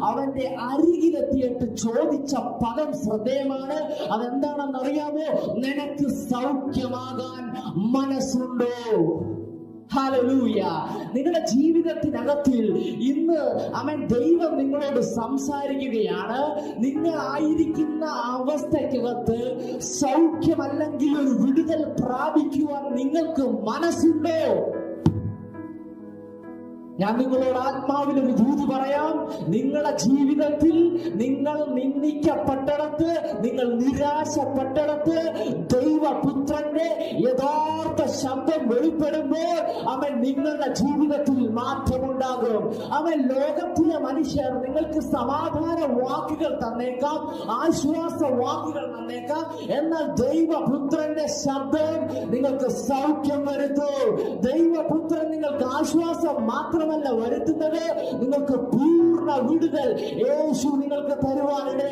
അവന്റെ അരികിലെത്തിയിട്ട് ചോദിച്ച പദം ശ്രദ്ധേയമാണ്. അതെന്താണെന്നറിയാമോ? നിനക്ക് സൗഖ്യമാകാൻ മനസ്സുണ്ടോ? ഹല്ലേലൂയ. നിങ്ങളുടെ ജീവിതത്തിനകത്തിൽ ഇന്ന് ദൈവം നിങ്ങളോട് സംസാരിക്കുകയാണ്. നിങ്ങളായിരിക്കുന്ന അവസ്ഥയ്ക്കകത്ത് സൗഖ്യമല്ലെങ്കിൽ ഒരു വിടുതൽ പ്രാപിക്കുവാൻ നിങ്ങൾക്ക് മനസ്സുണ്ടോ? ഞാൻ നിങ്ങളോട് ആത്മാവിൽ ഒരു ദൂത് പറയാം. നിങ്ങളുടെ ജീവിതത്തിൽ നിങ്ങൾ നിന്ദിക്കപ്പെട്ടിടത്ത്, നിങ്ങൾ നിരാശപ്പെട്ടിടത്ത് ദൈവപുത്രന്റെ യഥാർത്ഥ ശബ്ദം വെളിപ്പെടുമ്പോൾ നിങ്ങളുടെ ജീവിതത്തിൽ മാറ്റമുണ്ടാകും. ലോകത്തിലെ മനുഷ്യർ നിങ്ങൾക്ക് സമാധാന വാക്കുകൾ തന്നേക്കാം, ആശ്വാസ വാക്കുകൾ തന്നേക്കാം. എന്നാൽ ദൈവപുത്രന്റെ ശബ്ദം നിങ്ങൾക്ക് സൗഖ്യം വരുത്തും. ദൈവപുത്രൻ നിങ്ങൾക്ക് ആശ്വാസം മാത്രമല്ല വരുത്തുന്നത്, നിങ്ങൾക്ക് പൂർണ്ണ വിടുതൽ യേശു നിങ്ങൾക്ക് തരുവാനിട